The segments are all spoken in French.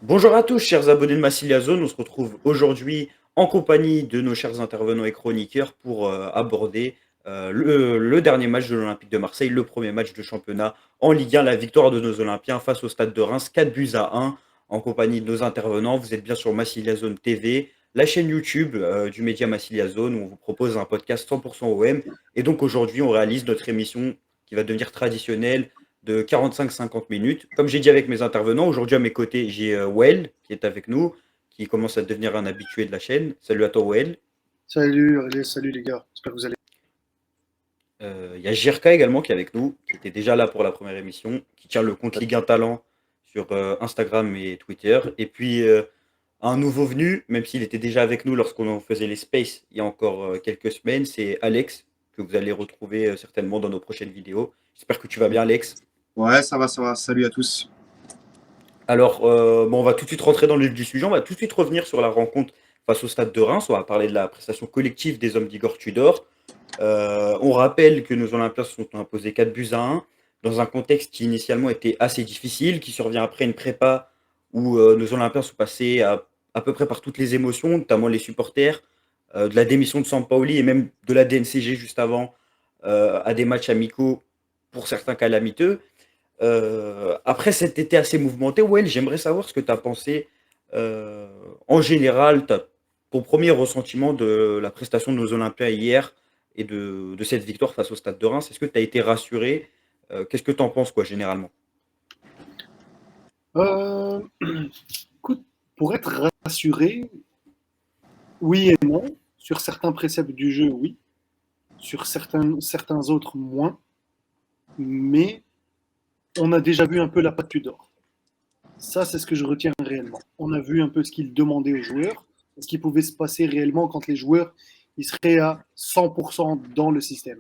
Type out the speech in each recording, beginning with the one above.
Bonjour à tous, chers abonnés de Massilia Zone. On se retrouve aujourd'hui en compagnie de nos chers intervenants et chroniqueurs pour aborder le dernier match de l'Olympique de Marseille, le premier match de championnat en Ligue 1, la victoire de nos Olympiens face au Stade de Reims, 4 buts à 1, en compagnie de nos intervenants. Vous êtes bien sur Massilia Zone TV, la chaîne YouTube du média Massilia Zone, où on vous propose un podcast 100% OM. Et donc aujourd'hui, on réalise notre émission qui va devenir traditionnelle de 45-50 minutes. Comme j'ai dit avec mes intervenants, aujourd'hui à mes côtés, j'ai Well qui est avec nous, qui commence à devenir un habitué de la chaîne. Salut à toi, Well. Salut les gars, j'espère que vous allez. Il y a Jirka également qui est avec nous, qui était déjà là pour la première émission, qui tient le compte Ligue 1 Talent sur Instagram et Twitter. Et puis un nouveau venu, même s'il était déjà avec nous lorsqu'on faisait les Space il y a encore quelques semaines, c'est Alex, que vous allez retrouver certainement dans nos prochaines vidéos. J'espère que tu vas bien, Alex. Ouais, ça va, ça va. Salut à tous. Alors, bon, on va tout de suite rentrer dans le vif du sujet. On va tout de suite revenir sur la rencontre face au Stade de Reims. On va parler de la prestation collective des hommes d'Igor Tudor. On rappelle que nos Olympiens se sont imposés 4 buts à 1 dans un contexte qui initialement était assez difficile, qui survient après une prépa où nos Olympiens sont passés à peu près par toutes les émotions, notamment les supporters, de la démission de Sampaoli et même de la DNCG juste avant, à des matchs amicaux pour certains calamiteux. Après cet été assez mouvementé, ouais, j'aimerais savoir ce que tu as pensé en général, ton premier ressentiment de la prestation de nos Olympiens hier et de cette victoire face au Stade de Reims. Est-ce que tu as été rassuré? Qu'est-ce que tu en penses, quoi, généralement? Euh, Écoute, pour être rassuré, oui et non. Sur certains préceptes du jeu, oui. Sur certains autres, moins. Mais on a déjà vu un peu la patte Tudor. Ça, c'est ce que je retiens réellement. On a vu un peu ce qu'il demandait aux joueurs, ce qui pouvait se passer réellement quand les joueurs ils seraient à 100% dans le système.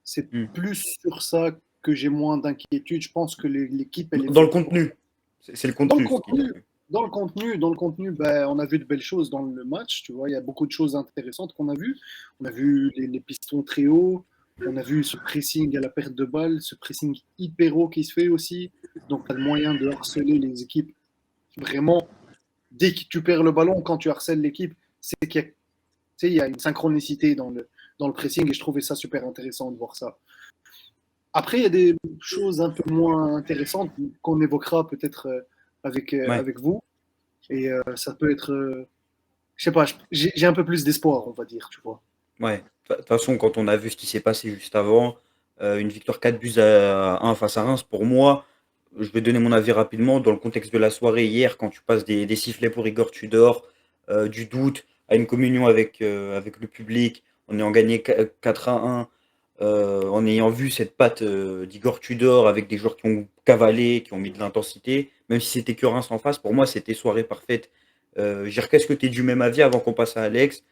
C'est Hmm. plus sur ça que j'ai moins d'inquiétude. Je pense que l'équipe, elle est Dans le faite pour. contenu, c'est le Dans le contenu ce qui contenu, ben, on a vu de belles choses dans le match. Tu vois, il y a beaucoup de choses intéressantes qu'on a vues. On a vu les pistons très hauts. On a vu ce pressing à la perte de balle, ce pressing hyper haut qui se fait aussi. Donc, tu as le moyen de harceler les équipes. Vraiment, dès que tu perds le ballon, quand tu harcèles l'équipe, c'est qu'il y a, tu sais, il y a une synchronicité dans le pressing et je trouvais ça super intéressant de voir ça. Après, il y a des choses un peu moins intéressantes qu'on évoquera peut-être Ouais, avec vous. Et ça peut être, je sais pas, j'ai un peu plus d'espoir, on va dire, tu vois. ouais. De toute façon, quand on a vu ce qui s'est passé juste avant, une victoire 4 buts à 1 face à Reims, pour moi, je vais donner mon avis rapidement. Dans le contexte de la soirée hier, quand tu passes des sifflets pour Igor Tudor, du doute à une communion avec le public, en ayant gagné 4 à 1, en ayant vu cette patte d'Igor Tudor avec des joueurs qui ont cavalé, qui ont mis de l'intensité, même si c'était que Reims en face, pour moi, c'était soirée parfaite. Jirka, est-ce que tu es du même avis avant qu'on passe à Alex?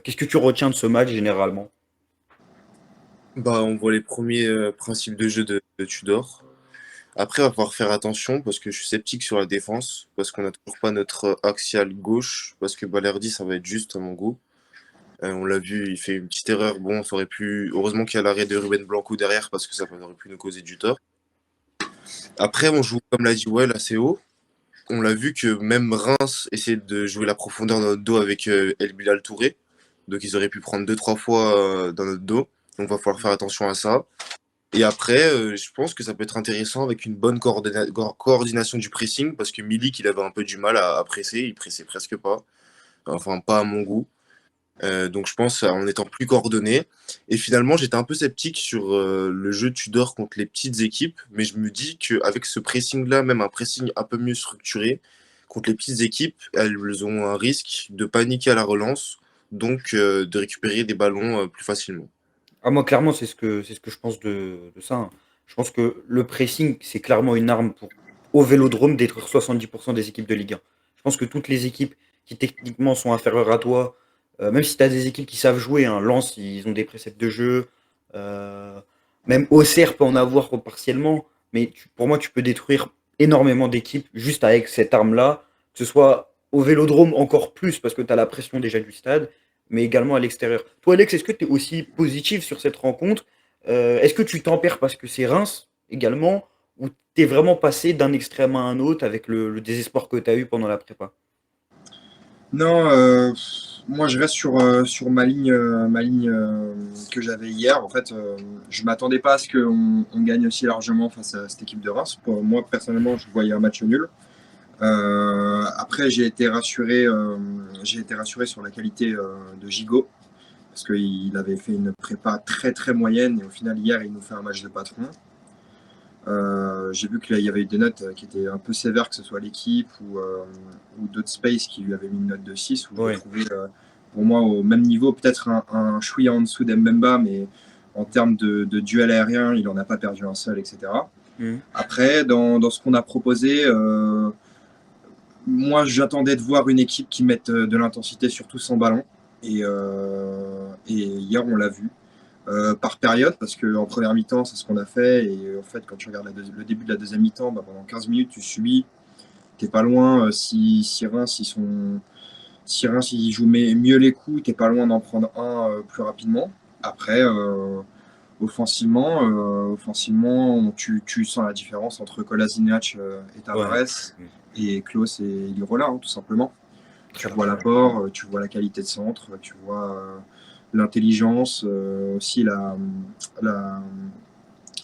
Qu'est-ce que tu retiens de ce match généralement? Bah, on voit les premiers principes de jeu de Tudor. Après, il va falloir faire attention parce que je suis sceptique sur la défense, parce qu'on n'a toujours pas notre axial gauche, parce que Balerdi, ça va être juste à mon goût. On l'a vu, il fait une petite erreur. Bon, ça aurait pu. Heureusement qu'il y a l'arrêt de Ruben Blanco derrière, parce que ça aurait pu nous causer du tort. Après, on joue, comme l'a dit Well, assez haut. On l'a vu que même Reims essaie de jouer la profondeur dans notre dos avec El Bilal Touré. Donc ils auraient pu prendre deux trois fois dans notre dos. Donc il va falloir faire attention à ça. Et après, je pense que ça peut être intéressant avec une bonne coordination du pressing parce que Milik, il avait un peu du mal à presser. Il pressait presque pas. Enfin, pas à mon goût. Donc je pense en étant plus coordonné. Et finalement, j'étais un peu sceptique sur le jeu Tudor contre les petites équipes, mais je me dis qu'avec ce pressing-là, même un pressing un peu mieux structuré, contre les petites équipes, elles ont un risque de paniquer à la relance, donc de récupérer des ballons plus facilement. Ah, moi, clairement, c'est ce que je pense de ça, hein. Je pense que le pressing, c'est clairement une arme pour, au Vélodrome, détruire 70% des équipes de Ligue 1. Je pense que toutes les équipes qui techniquement sont inférieures à toi, même si tu as des équipes qui savent jouer, hein, Lens, ils ont des préceptes de jeu, euh, même Auxerre peut en avoir partiellement, mais pour moi, tu peux détruire énormément d'équipes juste avec cette arme-là, que ce soit au Vélodrome encore plus, parce que tu as la pression déjà du stade, mais également à l'extérieur. Toi, Alex, est-ce que tu es aussi positif sur cette rencontre? Est-ce que tu tempères parce que c'est Reims également? ou t'es vraiment passé d'un extrême à un autre avec le désespoir que tu as eu pendant la prépa? Non, moi je reste sur ma ligne que j'avais hier. En fait, je m'attendais pas à ce qu'on gagne aussi largement face à cette équipe de Reims. Pour moi, personnellement, je voyais un match nul. Après, j'ai été rassuré sur la qualité de Gigot parce qu'il avait fait une prépa très très moyenne et au final hier il nous fait un match de patron. J'ai vu qu'il y avait eu des notes qui étaient un peu sévères, que ce soit l'équipe ou d'autres Space qui lui avaient mis une note de 6 où je l'ai Ouais. trouvé pour moi au même niveau, peut-être un chouïa en dessous d'Mbemba, mais en termes de duel aérien, il n'en a pas perdu un seul, etc. Mhm. Après, dans ce qu'on a proposé, moi j'attendais de voir une équipe qui mette de l'intensité, surtout sans ballon. Et hier, on l'a vu. Par période, parce qu'en première mi-temps, c'est ce qu'on a fait. Et en fait, quand tu regardes le début de la deuxième mi-temps, bah, pendant 15 minutes, tu subis. T'es pas loin. Si Reims ils jouent mieux les coups, t'es pas loin d'en prendre un plus rapidement. Après, offensivement tu sens la différence entre Kolasinac et Ouais. Tavares Mhm. et Klose et Lirola, hein, tout simplement. Tu Très vois l'apport, tu vois la qualité de centre, tu vois l'intelligence, aussi la-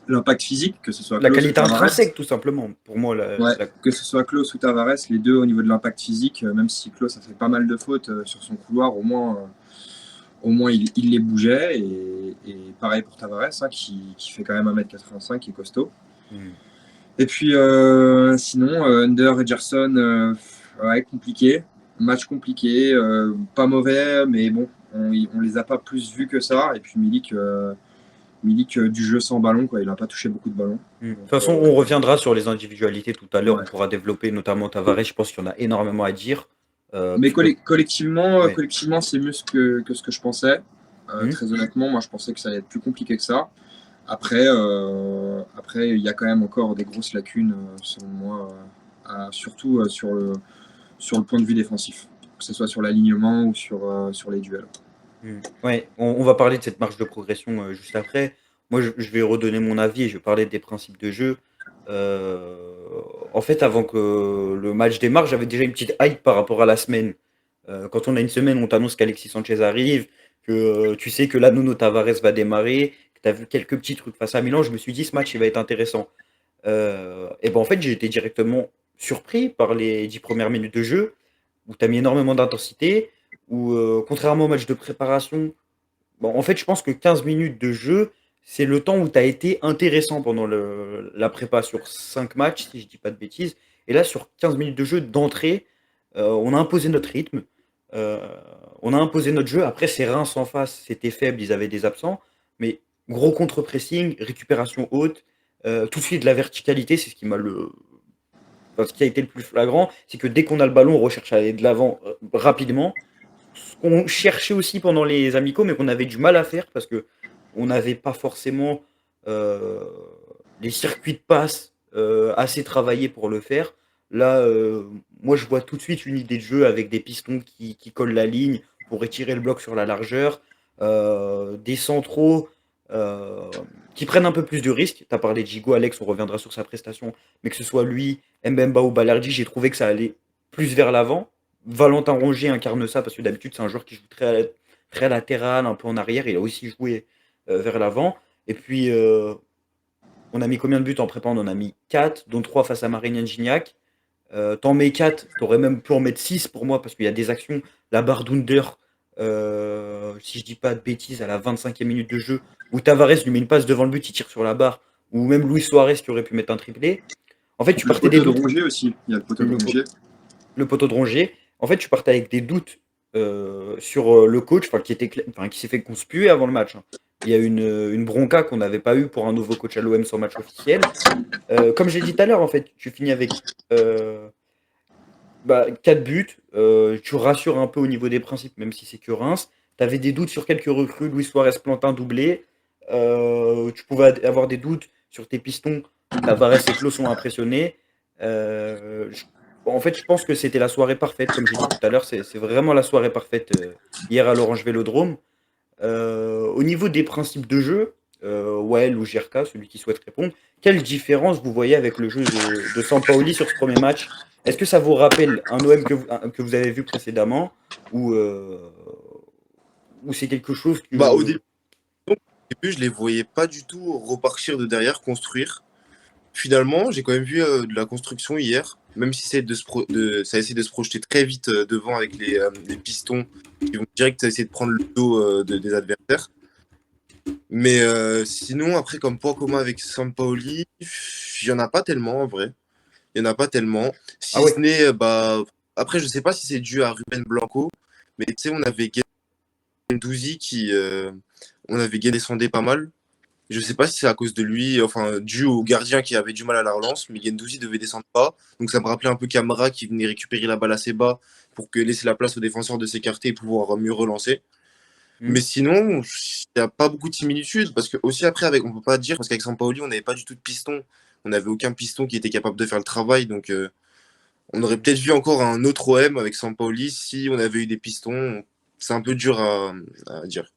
l'impact physique, que ce soit La Klose ou qualité Tavares. intrinsèque, tout simplement. Pour moi, Ouais, que ce soit Klose ou Tavares, les deux au niveau de l'impact physique, même si Klose a fait pas mal de fautes sur son couloir, au moins il les bougeait. Et pareil pour Tavares, hein, qui fait quand même 1m85, qui est costaud. Mhm. Et puis sinon, Under et Gerson, ouais, compliqué. Match compliqué, pas mauvais, mais bon, on les a pas plus vus que ça. Et puis Milik du jeu sans ballon, quoi. Il n'a pas touché beaucoup de ballons. De toute Donc, façon, on reviendra sur les individualités tout à l'heure. On ouais. pourra développer notamment Tavares. Je pense qu'il y en a énormément à dire. Mais Puisque, ouais. collectivement, c'est mieux que ce que je pensais. Mhm. Très honnêtement, moi, je pensais que ça allait être plus compliqué que ça. Après, il y a quand même encore des grosses lacunes, selon moi, surtout sur le point de vue défensif, que ce soit sur l'alignement ou sur les duels. Ouais, on va parler de cette marge de progression juste après. Moi, je vais redonner mon avis et je vais parler des principes de jeu. En fait, avant que le match démarre, j'avais déjà une petite hype par rapport à la semaine. Quand on a une semaine, on t'annonce qu'Alexis Sanchez arrive, que tu sais que là, Nuno Tavares va démarrer, que tu as vu quelques petits trucs face à Milan. Je me suis dit, ce match, il va être intéressant. Et ben en fait, j'ai été directement surpris par les 10 premières minutes de jeu, où tu as mis énormément d'intensité, où contrairement au match de préparation, bon, en fait, je pense que 15 minutes de jeu, c'est le temps où tu as été intéressant pendant la prépa sur 5 matchs, si je dis pas de bêtises. Et là, sur 15 minutes de jeu d'entrée, on a imposé notre rythme, euh, on a imposé notre jeu. Après, c'est Reims en face, c'était faible, ils avaient des absents. Mais gros contre-pressing, récupération haute, tout de suite de la verticalité, c'est ce qui m'a enfin, ce qui a été le plus flagrant, c'est que dès qu'on a le ballon, on recherche à aller de l'avant rapidement. Ce qu'on cherchait aussi pendant les amicaux, mais qu'on avait du mal à faire parce que on n'avait pas forcément euh, les circuits de passe assez travaillés pour le faire. Là, moi, je vois tout de suite une idée de jeu avec des pistons qui collent la ligne pour étirer le bloc sur la largeur, des centraux qui prennent un peu plus de risques. Tu as parlé de Gigo, Alex, on reviendra sur sa prestation, mais que ce soit lui, Mbemba ou Balerdi, j'ai trouvé que ça allait plus vers l'avant. Valentin Rongier incarne ça parce que d'habitude, c'est un joueur qui joue très latéral, un peu en arrière. Il a aussi joué vers l'avant. Et puis, on a mis combien de buts en prépa? On en a mis 4, dont 3 face à Marignan Gignac. T'en mets 4, t'aurais même pu en mettre 6 pour moi parce qu'il y a des actions. La barre d'Under, si je dis pas de bêtises, à la 25e minute de jeu, où Tavares lui met une passe devant le but, il tire sur la barre, ou même Luis Suarez qui aurait pu mettre un triplé. En fait, tu Le partais des poteau de doutes. Rongier aussi. Il y a le poteau de Le, Rongier. le poteau de Rongier. En fait, tu partais avec des doutes sur le coach, enfin, qui s'est fait conspuer avant le match, hein. Il y a une bronca qu'on n'avait pas eu pour un nouveau coach à l'OM sans match officiel. Comme j'ai dit tout à l'heure, en fait, tu finis avec 4 buts. Tu rassures un peu au niveau des principes, même si c'est que Reims. Tu avais des doutes sur quelques recrues. Luis Suarez plante un doublé. Tu pouvais avoir des doutes sur tes pistons. Tavares et Klo sont impressionnés. En fait, je pense que c'était la soirée parfaite. Comme j'ai dit tout à l'heure, c'est vraiment la soirée parfaite hier à l'Orange Vélodrome. Au niveau des principes de jeu, Wael ou Jirka, celui qui souhaite répondre. Quelle différence vous voyez avec le jeu de Sampaoli sur ce premier match? Est-ce que ça vous rappelle un OM que vous avez vu précédemment ou, ou c'est quelque chose Bah, que... au début, je les voyais pas du tout repartir de derrière, construire. Finalement, j'ai quand même vu de la construction hier, même si ça essaie de se projeter très vite devant avec les pistons qui vont direct essayer de prendre le dos des adversaires. Mais sinon, après, comme point commun avec Sampaoli, il n'y en a pas tellement en vrai. Il n'y en a pas tellement. Si Ah ouais. ce n'est, bah, après, je sais pas si c'est dû à Ruben Blanco, mais tu sais, on avait Guendouzi on avait descendé pas mal. Je sais pas si c'est à cause de lui, enfin, dû au gardien qui avait du mal à la relance, mais Guendouzi devait descendre pas. Donc ça me rappelait un peu Camara qui venait récupérer la balle assez bas pour laisser la place aux défenseurs de s'écarter et pouvoir mieux relancer. Mm. Mais sinon, il n'y a pas beaucoup de similitudes parce que aussi après, on peut pas dire parce qu'avec Sampaoli, on n'avait pas du tout de piston. On n'avait aucun piston qui était capable de faire le travail. Donc on aurait peut-être vu encore un autre OM avec Sampaoli si on avait eu des pistons. C'est un peu dur à dire.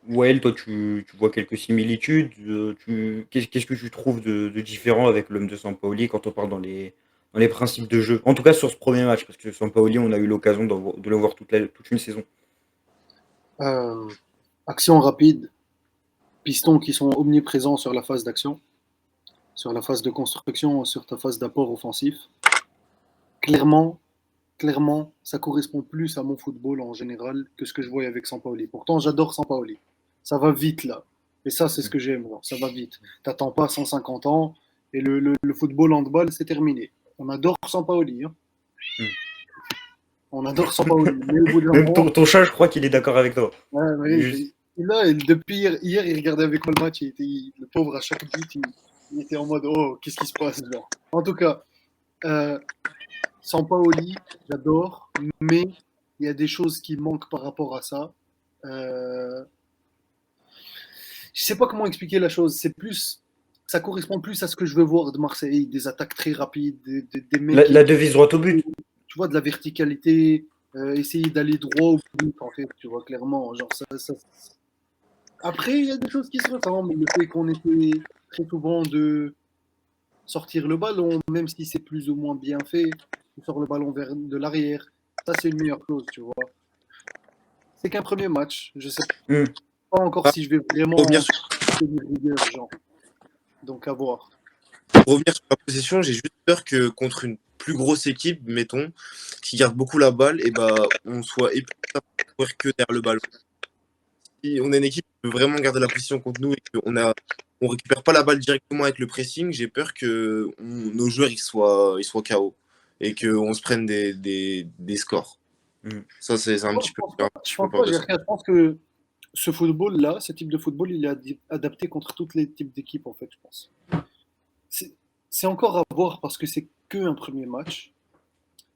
Wael, toi, tu vois quelques similitudes. Qu'est-ce que tu trouves de différent avec l'homme de Sampaoli quand on parle dans les principes de jeu? En tout cas sur ce premier match, parce que Sampaoli, on a eu l'occasion de le voir toute une saison. Euh, Action rapide, pistons qui sont omniprésents sur la phase d'action, sur la phase de construction, sur ta phase d'apport offensif. Clairement, clairement, ça correspond plus à mon football en général que ce que je voyais avec Sampaoli. Pourtant, j'adore Sampaoli. Ça va vite là. Et ça, c'est ce que j'aime. Ça va vite. T'attends pas 150 ans et le football handball, c'est terminé. On adore Sampaoli. Hein. Mm. On adore Sampaoli. Mais au bout d'un Même moment, ton chat, je crois qu'il est d'accord avec toi. ouais, Juste- là, depuis hier, il regardait avec moi le match. Le pauvre, à chaque but, il était en mode oh, qu'est-ce qui se passe genre. En tout cas, euh, Sampaoli, j'adore, mais il y a des choses qui manquent par rapport à ça. Euh, je sais pas comment expliquer la chose. Ça correspond plus à ce que je veux voir de Marseille, des attaques très rapides, des mecs La devise droit au but. tu vois, de la verticalité, essayer d'aller droit au but, en fait, tu vois, clairement. Genre, Après, il y a des choses qui se ressemblent. Le fait qu'on était très souvent de sortir le ballon, même si c'est plus ou moins bien fait, on sort le ballon vers de l'arrière. Ça, c'est une meilleure chose, tu vois. C'est qu'un premier match. Je sais Mm. pas encore si je vais vraiment Revenir sur tenir rigueur, genre. Donc, à voir. revenir sur la possession, j'ai juste peur que contre une plus grosse équipe, mettons, qui garde beaucoup la balle, et bah on soit épuisé à courir que derrière le ballon. Si on a une équipe qui peut vraiment garder la position contre nous et on récupère pas la balle directement avec le pressing, j'ai peur que nos joueurs ils soient KO et qu'on se prenne des scores. Mm. Ça, c'est un petit peu Je pense pas, je pense que ce football-là, ce type de football, il est adapté contre tous les types d'équipes, en fait, je pense. C'est encore à voir parce que c'est qu'un premier match,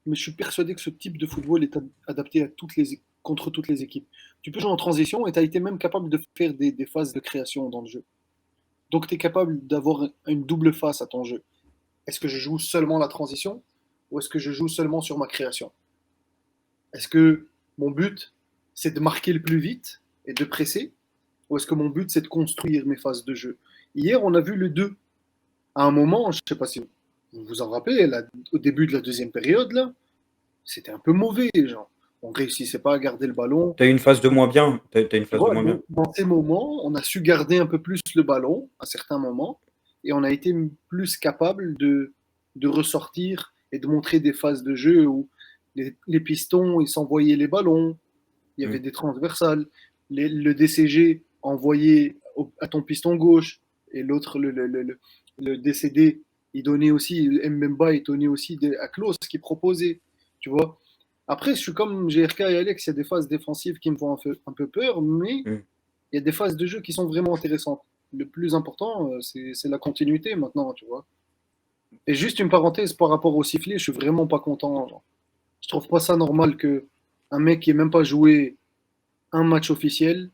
mais je suis persuadé que ce type de football est adapté contre toutes les équipes. Tu peux jouer en transition et tu as été même capable de faire des phases de création dans le jeu. Donc tu es capable d'avoir une double face à ton jeu. Est-ce que je joue seulement la transition ou est-ce que je joue seulement sur ma création? Est-ce que mon but, c'est de marquer le plus vite et de presser ou est-ce que mon but, c'est de construire mes phases de jeu? Hier, on a vu les deux. À un moment, je ne sais pas si vous vous en rappelez, là, au début de la deuxième période, là, c'était un peu mauvais. Genre. On ne réussissait pas à garder le ballon. T'as eu une phase de moins bien. T'as une phase de moins bien. Dans ces moments, on a su garder un peu plus le ballon à certains moments et on a été plus capable de ressortir et de montrer des phases de jeu où les pistons, ils s'envoyaient les ballons, il y avait des transversales, le DCG envoyait à ton piston gauche et l'autre, le DCD, il donnait aussi, Mbemba, il donnait aussi à Klaus qui proposait, tu vois. Après, je suis comme GRK et Alex, il y a des phases défensives qui me font un peu peur, mais Mm. il y a des phases de jeu qui sont vraiment intéressantes. Le plus important, c'est la continuité maintenant, tu vois. Et juste une parenthèse par rapport au sifflet, je suis vraiment pas content. Genre. Je trouve pas ça normal que un mec qui ait même pas joué un match officiel,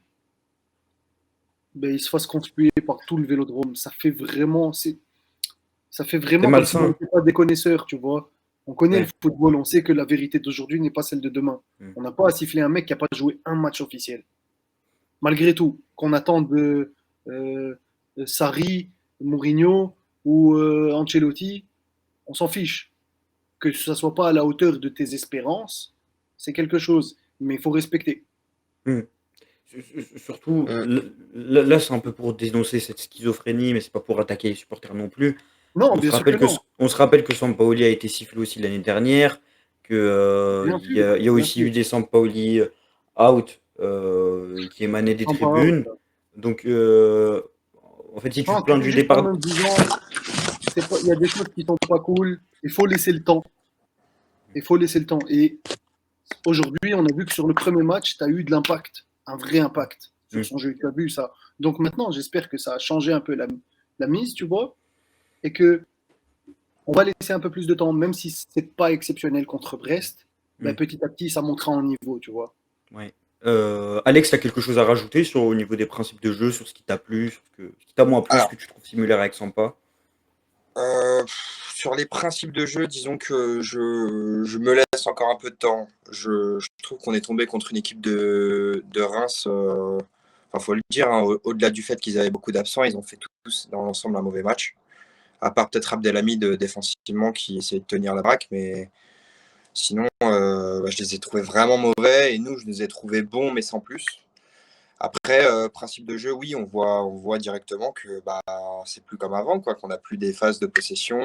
ben, il se fasse conspuer par tout le vélodrome. Ça fait C'est vraiment comme si on malsain. n'était pas des connaisseurs, tu vois. On connaît Ouais. le football, on sait que la vérité d'aujourd'hui n'est pas celle de demain. Mm. On n'a pas à siffler un mec qui n'a pas joué un match officiel. Malgré tout, qu'on attend euh, Sarri, Mourinho ou Ancelotti, on s'en fiche. Que ça soit pas à la hauteur de tes espérances, c'est quelque chose, mais il faut respecter. Hmm. Surtout, Mm. là, c'est un peu pour dénoncer cette schizophrénie, mais c'est pas pour attaquer les supporters non plus. Non, bien sûr que non. On se rappelle que Sampaoli a été sifflé aussi l'année dernière, que Bien sûr, il y a bien aussi sûr. eu des Sampaoli out qui émanaient des Sympa, ouais. tribunes. Donc, en fait, si tu te Non, tu plains peux du juste en départ, même disant, il y a des choses qui sont pas cool. Il faut laisser le temps. Il faut laisser le temps. Et aujourd'hui, on a vu que sur le premier match, tu as eu de l'impact, un vrai impact sur hmm, son jeu. Tu as vu ça. Donc maintenant, j'espère que ça a changé un peu la mise, tu vois, et que on va laisser un peu plus de temps, même si c'est pas exceptionnel contre Brest. Ben, hmm, petit à petit, ça montera en niveau, tu vois. ouais. Alex, tu as quelque chose à rajouter au niveau des principes de jeu, sur ce qui t'a plu, ce qui t'a moins plu, ce Alors, que tu trouves similaire avec Sampa? sur les principes de jeu, disons que je me laisse encore un peu de temps. Je trouve qu'on est tombé contre une équipe de Reims. Enfin, faut le dire, hein, au-delà du fait qu'ils avaient beaucoup d'absents, ils ont fait tous dans l'ensemble un mauvais match. À part peut-être Abdelhamid défensivement qui essayait de tenir la baraque, mais sinon, je les ai trouvés vraiment mauvais et nous, je les ai trouvés bons, mais sans plus. Après, principe de jeu, oui, on voit directement que bah, c'est plus comme avant, quoi, qu'on n'a plus des phases de possession.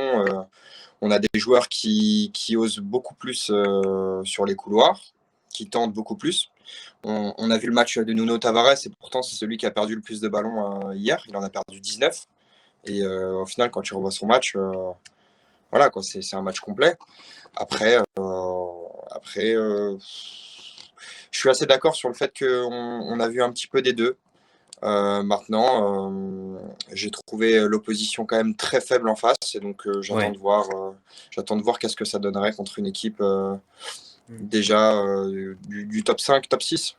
On a des joueurs qui osent beaucoup plus sur les couloirs, qui tentent beaucoup plus. On a vu le match de Nuno Tavares et pourtant c'est celui qui a perdu le plus de ballons hier. Il en a perdu 19. Et au final, quand tu revois son match, voilà, quoi, c'est un match complet. Après, je suis assez d'accord sur le fait qu'on a vu un petit peu des deux. Maintenant, j'ai trouvé l'opposition quand même très faible en face, et donc Ouais. j'attends de voir qu'est-ce que ça donnerait contre une équipe Hmm. déjà du top 5, top 6.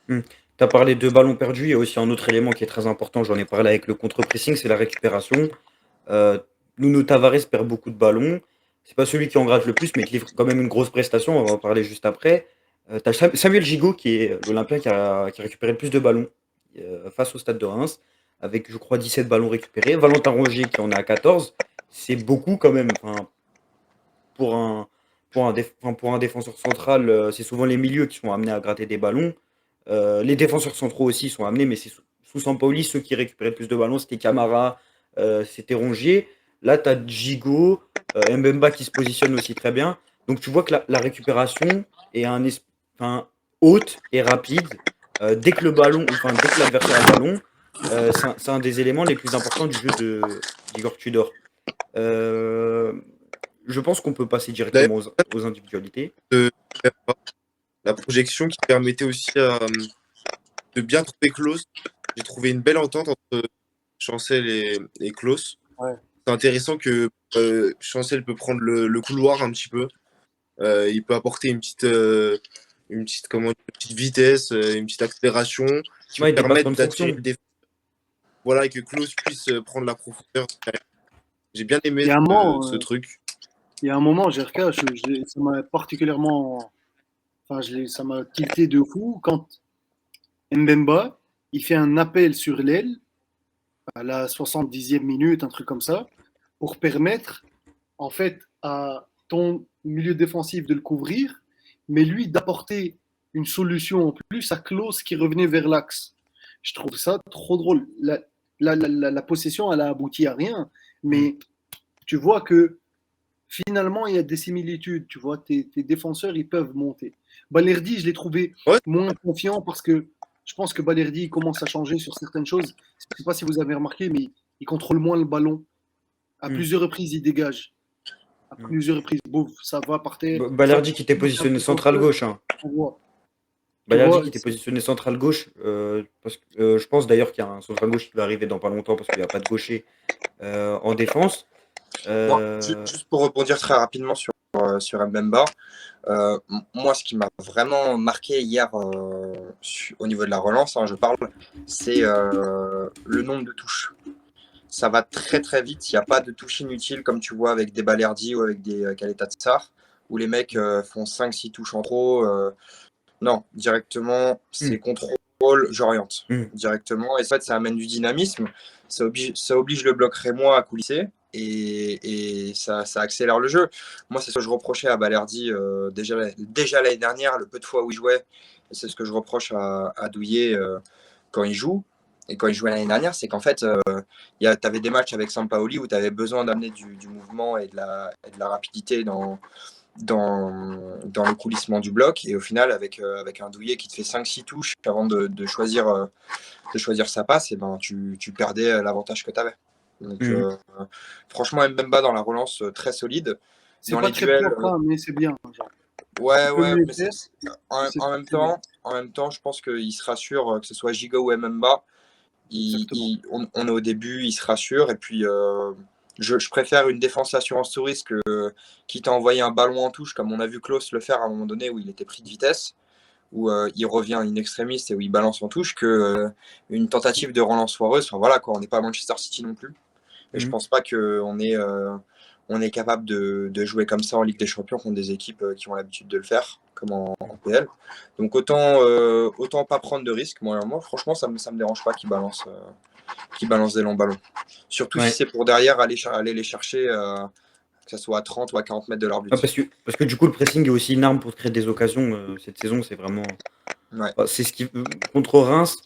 Tu as parlé de ballons perdus, il y a aussi un autre élément qui est très important, j'en ai parlé avec le contre-pressing, c'est la récupération. Euh, Nuno Tavares perd beaucoup de ballons. C'est pas celui qui en gratte le plus, mais qui livre quand même une grosse prestation. On va en parler juste après. Tu as Samuel Gigot, qui est l'Olympien qui a récupéré le plus de ballons face au Stade de Reims, avec, je crois, 17 ballons récupérés. Valentin Rongier, qui en a 14. C'est beaucoup quand même. Enfin, pour un, pour un défenseur central, c'est souvent les milieux qui sont amenés à gratter des ballons. Les défenseurs centraux aussi sont amenés, mais c'est sous Sampaoli, ceux qui récupéraient le plus de ballons, c'était Camara, c'était Rongier. Là, tu as Gigot, Mbemba qui se positionne aussi très bien. Donc tu vois que la récupération est enfin, haute et rapide. Dès que le ballon, enfin dès que l'adversaire a le ballon, c'est un des éléments les plus importants du jeu d'Igor Tudor. Euh, je pense qu'on peut passer D'ailleurs, directement aux individualités. de- la projection qui permettait aussi de bien trouver Klose. J'ai trouvé une belle entente entre Chancel et Klose. Ouais. C'est intéressant que Chancel peut prendre le couloir un petit peu. Il peut apporter une petite vitesse, une petite accélération qui va Ouais, des permettre passements de d'attirer fonction. le défenseur. Voilà, et que Klose puisse prendre la profondeur. J'ai bien Il aimé y a un moment, ce truc. il y a un moment, GRK, ça m'a particulièrement, enfin, ça m'a tilté de fou quand Mbemba, il fait un appel sur l'aile à la 70e minute, un truc comme ça, pour permettre en fait à ton milieu défensif de le couvrir, mais lui d'apporter une solution en plus à Klose qui revenait vers l'axe. Je trouve ça trop drôle. La possession, elle a abouti à rien, Mm. mais tu vois que finalement, il y a des similitudes. Tu vois, tes défenseurs, ils peuvent monter. Balerdi, je l'ai trouvé Ouais, moins confiant parce que je pense que Balerdi commence à changer sur certaines choses. Je ne sais pas si vous avez remarqué, mais il contrôle moins le ballon. À Mm. plusieurs reprises, il dégage. À Mm. plusieurs reprises, bouf, ça va par terre. Ça Balerdi qui était un positionné central défenseur, gauche, hein. on voit. Tu Balerdi vois, qui était positionné central gauche. Parce que, je pense d'ailleurs qu'il y a un central gauche qui va arriver dans pas longtemps parce qu'il n'y a pas de gaucher en défense. non, Euh, juste pour rebondir très rapidement sur Mbemba, moi, ce qui m'a vraiment marqué hier au niveau de la relance, hein, je parle, c'est le nombre de touches. Ça va très très vite. Il n'y a pas de touche inutile comme tu vois avec des Balerdi ou avec des Kaleta Tsar, où les mecs font 5-6 touches en trop. Non, directement, hmm. c'est contrôle, rôle, j'oriente Mmh. directement. Et en fait, ça amène du dynamisme. Ça oblige le bloc rémois à coulisser. Et ça accélère le jeu. Moi, c'est ce que je reprochais à Balerdi déjà l'année dernière, le peu de fois où il jouait. Et c'est ce que je reproche à Douillet quand il joue. Et quand il jouait l'année dernière, c'est qu'en fait, tu avais des matchs avec Sampaoli où tu avais besoin d'amener du mouvement et de la rapidité dans le coulissement du bloc. Et au final, avec un Douillet qui te fait 5-6 touches avant de choisir sa passe, et ben, tu perdais l'avantage que tu avais. Donc, Mmh. franchement, Mbemba dans la relance, très solide. C'est Dans pas les très duels, propre, hein, mais c'est bien. Genre. ouais, Tu peux ouais, mieux mais faire, mais c'est très bien. en même temps, je pense qu'il se rassure, que ce soit Giga ou Mbemba. Exactement. On est au début, il se rassure. Et puis, je préfère une défense assurance tout risque qui t'a envoyé un ballon en touche, comme on a vu Klaus le faire à un moment donné où il était pris de vitesse, où il revient in extremis et où il balance en touche, que une tentative de relance foireuse. Enfin voilà, quoi, on n'est pas à Manchester City non plus. Et je Mmh. pense pas on est capable de jouer comme ça en Ligue des Champions contre des équipes qui ont l'habitude de le faire, comme en PL. Donc autant pas prendre de risques. Moi, franchement, ça me dérange pas qu'ils balancent des longs ballons. Surtout si Ouais. c'est pour derrière aller les chercher, que ce soit à 30 ou à 40 mètres de leur Ouais, but. parce que du coup, le pressing est aussi une arme pour créer des occasions. Cette saison, c'est vraiment. Ouais. Enfin, c'est ce qui contre Reims.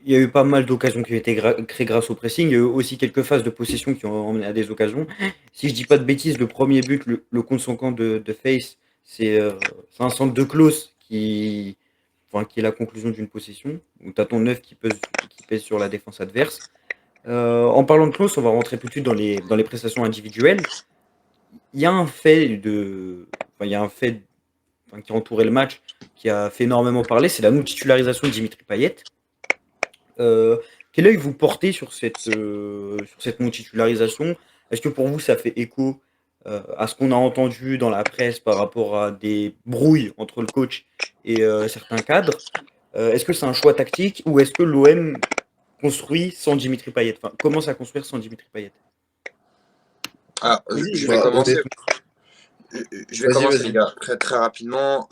Il y a eu pas mal d'occasions qui ont été créées grâce au pressing. Il y a eu aussi quelques phases de possession qui ont emmené à des occasions. Si je dis pas de bêtises, le premier but, le contre son camp de Face, c'est un centre de Klose qui est la conclusion d'une possession, où tu as ton 9 qui pèse sur la défense adverse. En parlant de Klose, on va rentrer tout de suite dans les prestations individuelles. Il y a un fait il y a un fait qui a entouré le match qui a fait énormément parler, c'est la non-titularisation de Dimitri Payet. Quel œil vous portez sur cette non-titularisation? Est-ce que pour vous, ça fait écho à ce qu'on a entendu dans la presse par rapport à des brouilles entre le coach et certains cadres? Est-ce que c'est un choix tactique ou est-ce que l'OM construit sans Dimitri Payet? Enfin, commence à construire sans Dimitri Payet? Ah, Vas-y, je vais Bah, commencer. honnêtement, Je vais vas-y, commencer, les vas-y. gars, très, très rapidement.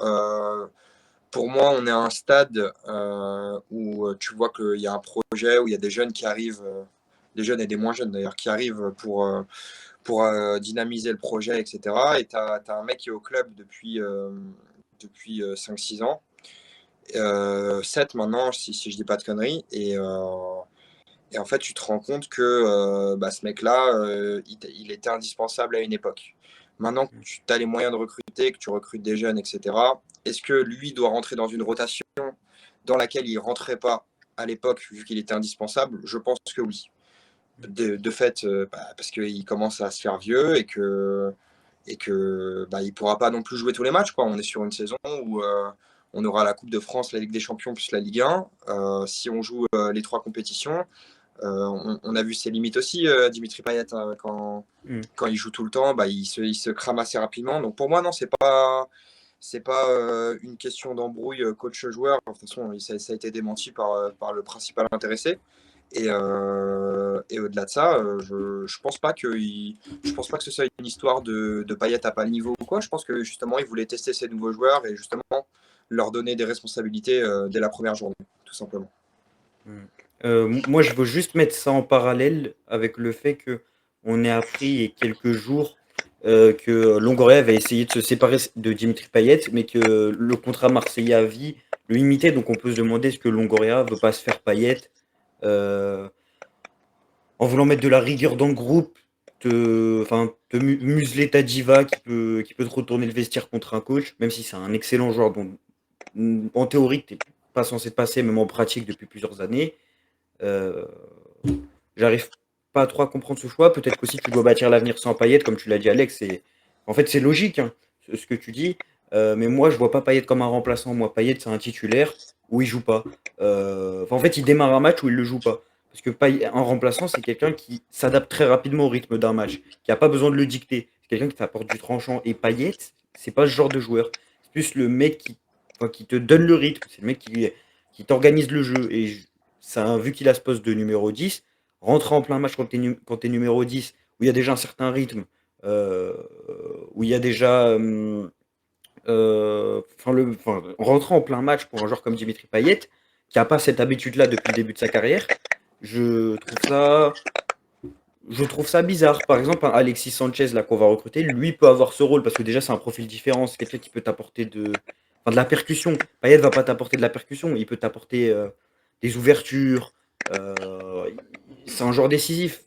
Pour moi, on est à un stade où tu vois qu'il y a un projet, où il y a des jeunes qui arrivent, des jeunes et des moins jeunes d'ailleurs, qui arrivent pour dynamiser le projet, etc. Et tu as un mec qui est au club depuis 5-6 ans, 7 maintenant, si je dis pas de conneries. Et en fait, tu te rends compte que ce mec-là, il était indispensable à une époque. Maintenant que tu as les moyens de recruter, que tu recrutes des jeunes, etc., est-ce que lui doit rentrer dans une rotation dans laquelle il ne rentrait pas à l'époque, vu qu'il était indispensable? Je pense que oui. De fait, parce qu'il commence à se faire vieux et que il ne pourra pas non plus jouer tous les matchs, quoi. On est sur une saison où on aura la Coupe de France, la Ligue des Champions plus la Ligue 1. Si on joue les 3 compétitions, on a vu ses limites aussi, Dimitri Payet, hein, Mm. quand il joue tout le temps, il se crame assez rapidement. Donc pour moi, non, c'est pas une question d'embrouille coach-joueur. De toute façon, ça a été démenti par le principal intéressé. Et au-delà de ça, je pense pas je pense pas que ce soit une histoire de Payet à pas le niveau ou quoi. Je pense que justement, il voulait tester ses nouveaux joueurs et justement leur donner des responsabilités dès la première journée, tout simplement. Mm. Moi, je veux juste mettre ça en parallèle avec le fait que on ait appris il y a quelques jours que Longoria avait essayé de se séparer de Dimitri Payet, mais que le contrat marseillais à vie le limitait. Donc, on peut se demander est-ce que Longoria veut pas se faire Payet euh, en voulant mettre de la rigueur dans le groupe, te museler ta diva qui peut te retourner le vestiaire contre un coach, même si c'est un excellent joueur dont, en théorie, tu n'es pas censé te passer, même en pratique depuis plusieurs années. Euh, J'arrive pas trop à comprendre ce choix. Peut-être qu'aussi tu dois bâtir l'avenir sans Payet, comme tu l'as dit, Alex. En fait, c'est logique, hein, ce que tu dis. Mais moi, je vois pas Payet comme un remplaçant. Moi, Payet, c'est un titulaire où il joue pas. En fait, il démarre un match où il le joue pas. Parce que un remplaçant, c'est quelqu'un qui s'adapte très rapidement au rythme d'un match, qui a pas besoin de le dicter. C'est quelqu'un qui t'apporte du tranchant. Et Payet, c'est pas ce genre de joueur. C'est plus le mec qui te donne le rythme. C'est le mec qui t'organise le jeu. Et ça, vu qu'il a ce poste de numéro 10, rentrer en plein match quand t'es numéro 10, où il y a déjà un certain rythme, euh, où il y a déjà. Rentrer en plein match pour un joueur comme Dimitri Payet, qui a pas cette habitude-là depuis le début de sa carrière. Je trouve ça, je trouve ça bizarre. Par exemple, un Alexis Sanchez là qu'on va recruter, lui peut avoir ce rôle parce que déjà c'est un profil différent, c'est quelqu'un qui peut t'apporter enfin, de la percussion. Payet va pas t'apporter de la percussion, il peut t'apporter des ouvertures. C'est un joueur décisif,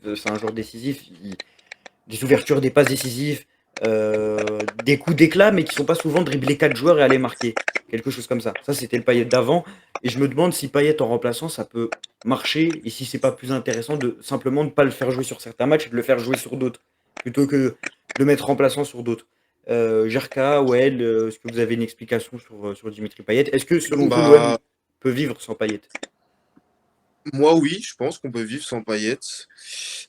des ouvertures, des passes décisives, des coups d'éclat, mais qui sont pas souvent dribbler 4 joueurs et aller marquer. Quelque chose comme ça. Ça, c'était le Payet d'avant. Et je me demande si Payet en remplaçant, ça peut marcher et si c'est pas plus intéressant de simplement ne pas le faire jouer sur certains matchs et de le faire jouer sur d'autres, plutôt que de le mettre remplaçant sur d'autres. Jerka, Well, est-ce que vous avez une explication sur Dimitri Payet? Est-ce que selon vous, l'OM Bah, peut vivre sans Payet? moi, oui, je pense qu'on peut vivre sans Payet.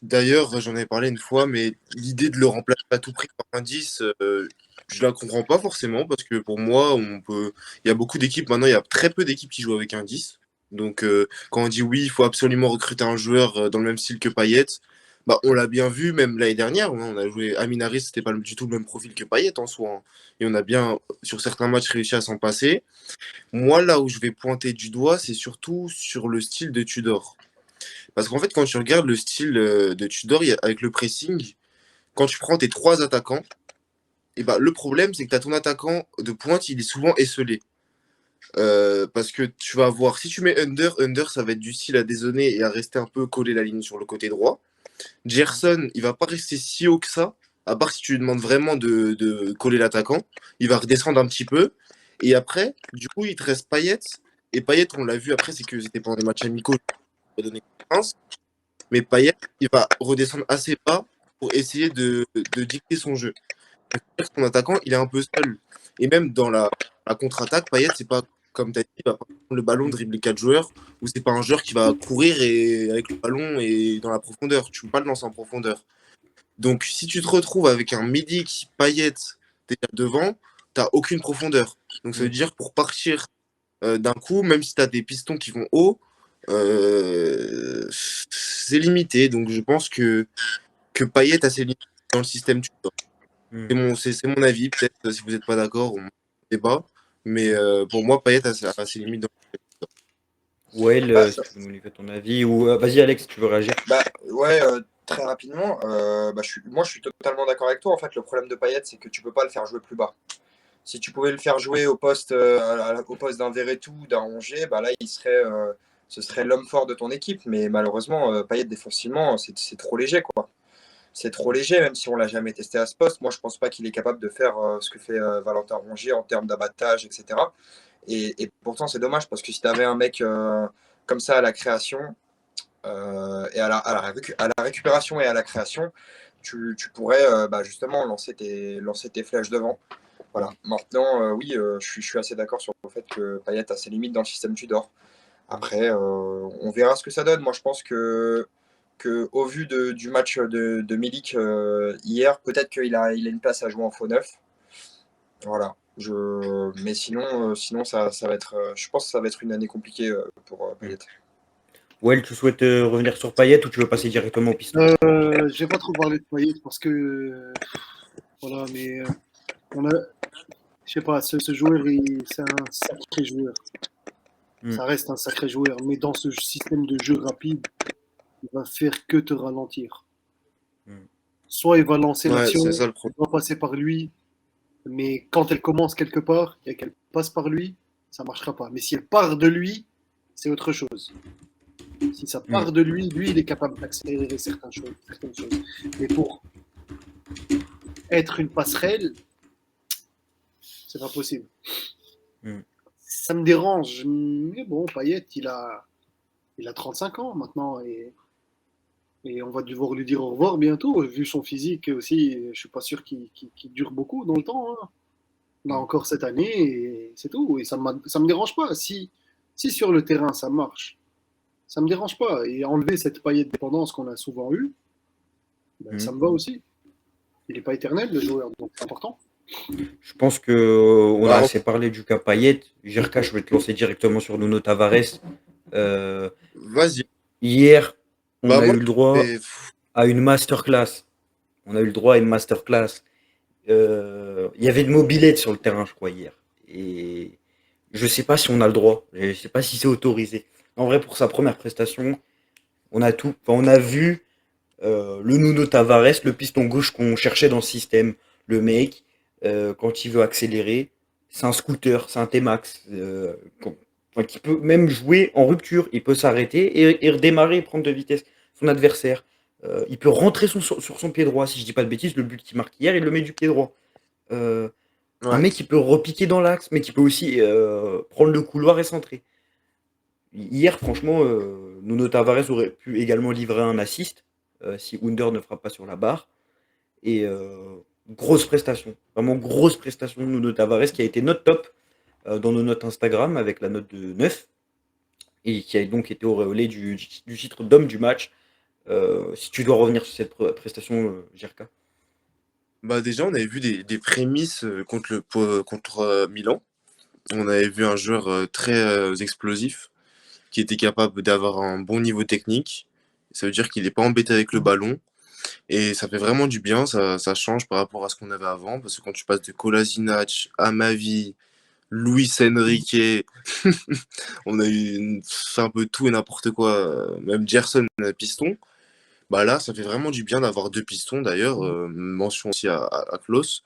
D'ailleurs, j'en ai parlé une fois, mais l'idée de le remplacer à tout prix par un 10, je la comprends pas forcément parce que pour moi, il y a beaucoup d'équipes maintenant, il y a très peu d'équipes qui jouent avec un 10. Donc, quand on dit oui, il faut absolument recruter un joueur dans le même style que Payet, bah, on l'a bien vu même l'année dernière. Hein, on a joué Amin Harris, c'était pas du tout le même profil que Payet en soi. Hein. Et on a bien, sur certains matchs, réussi à s'en passer. Moi, là où je vais pointer du doigt, c'est surtout sur le style de Tudor. Parce qu'en fait, quand tu regardes le style de Tudor avec le pressing, quand tu prends tes trois attaquants, et bah, le problème, c'est que tu as ton attaquant de pointe, il est souvent esselé. Parce que tu vas avoir, si tu mets Under, ça va être du style à dézonner et à rester un peu collé la ligne sur le côté droit. Gerson, il va pas rester si haut que ça, à part si tu lui demandes vraiment de coller l'attaquant. Il va redescendre un petit peu. Et après, du coup, il te reste Payet. Et Payet, on l'a vu après, c'est que c'était pendant des matchs amicaux, il va donner confiance. Mais Payet, il va redescendre assez bas pour essayer de dicter son jeu. Son attaquant, il est un peu seul. Et même dans la contre-attaque, Payet, c'est pas comme tu as dit, il va pas prendre le ballon, dribbler 4 joueurs, ou c'est pas un joueur qui va courir et, avec le ballon et dans la profondeur. Tu ne peux pas le lancer en profondeur. Donc, si tu te retrouves avec un Milik, Payet, déjà devant, tu n'as aucune profondeur. Donc, ça veut dire pour partir d'un coup, même si tu as des pistons qui vont haut, c'est limité. Donc, je pense que Payet a ses limites dans le système Tudor. C'est mon avis. Peut-être si vous n'êtes pas d'accord, on débat. Mais pour moi, Payet a ses limites dans le système Well, Bah, si tu veux nous livrer ton avis, ou vas-y Alex, si tu veux réagir. bah, ouais, très rapidement, moi je suis totalement d'accord avec toi. En fait, le problème de Payet, c'est que tu peux pas le faire jouer plus bas. Si tu pouvais le faire jouer au poste, au poste d'un Verretou, d'un Rongier, bah là, ce serait l'homme fort de ton équipe. Mais malheureusement, Payet défensivement, c'est trop léger, quoi. C'est trop léger, même si on l'a jamais testé à ce poste. Moi, je pense pas qu'il est capable de faire ce que fait Valentin Rongier en termes d'abattage, etc. Et pourtant, c'est dommage parce que si tu avais un mec comme ça à la création, et à la récupération et à la création, tu pourrais justement lancer tes flèches devant. Voilà. Maintenant, oui, je suis assez d'accord sur le fait que Payet a ses limites dans le système Tudor. Après, on verra ce que ça donne. Moi, je pense que au vu du match de Milik hier, peut-être qu'il a une place à jouer en faux neuf. Voilà. Mais sinon ça va être, je pense que ça va être une année compliquée pour Payet. Well, tu souhaites revenir sur Payet ou tu veux passer directement au piston? Je vais pas trop parler de Payet parce que voilà, mais on a, je sais pas, ce joueur, c'est un sacré joueur. Ça reste un sacré joueur, mais dans ce système de jeu rapide, il va faire que te ralentir. Soit il va lancer Ouais, l'action, c'est ça le elle problème. va passer par lui, mais quand elle commence quelque part et qu'elle passe par lui, ça marchera pas. Mais si elle part de lui, c'est autre chose. Si ça part de lui, il est capable d'accélérer certaines choses. Mais pour être une passerelle, c'est pas possible. Ça me dérange, mais bon, Payet, il a 35 ans maintenant et on va devoir lui dire au revoir bientôt. Vu son physique aussi, je suis pas sûr qu'il dure beaucoup dans le temps. Hein. On a encore cette année et c'est tout. Et ça me dérange pas. Si sur le terrain ça marche, ça me dérange pas. Et enlever cette Payet dépendance qu'on a souvent eue, ça me va aussi. Il n'est pas éternel le joueur, donc c'est important. Je pense qu'on a assez parlé du cas Payet. Jirka, je vais te lancer directement sur Nuno Tavares. Vas-y. Hier, on a Moi, eu le droit à une masterclass. On a eu le droit à une masterclass. Il y avait de mobilette sur le terrain, je crois, hier. Et Je sais pas si on a le droit. Je sais pas si c'est autorisé. En vrai, pour sa première prestation, on a tout. Enfin, on a vu le Nuno Tavares, le piston gauche qu'on cherchait dans le système. Le mec, quand il veut accélérer, c'est un scooter, c'est un T-Max. Enfin, qui peut même jouer en rupture. Il peut s'arrêter et redémarrer et prendre de vitesse son adversaire. Il peut rentrer sur son pied droit. Si je dis pas de bêtises, le but qu'il marque hier, il le met du pied droit. Euh, un Ouais. mec qui peut repiquer dans l'axe, mais qui peut aussi prendre le couloir et centrer. Hier, franchement, Nuno Tavares aurait pu également livrer un assist si Under ne frappe pas sur la barre. Et grosse prestation, vraiment grosse prestation de Nuno Tavares qui a été notre top dans nos notes Instagram avec la note de 9 et qui a donc été auréolé du titre d'homme du match. Si tu dois revenir sur cette prestation, Jirka. Bah déjà, on avait vu des prémices contre Milan. On avait vu un joueur très explosif qui était capable d'avoir un bon niveau technique. Ça veut dire qu'il n'est pas embêté avec le ballon. Et ça fait vraiment du bien, ça change par rapport à ce qu'on avait avant. Parce que quand tu passes de Kolasinac, Amavi, Luis Enrique, on a fait un peu tout et n'importe quoi, même Gerson piston. Bah là, ça fait vraiment du bien d'avoir deux pistons d'ailleurs. Mention aussi à Klose.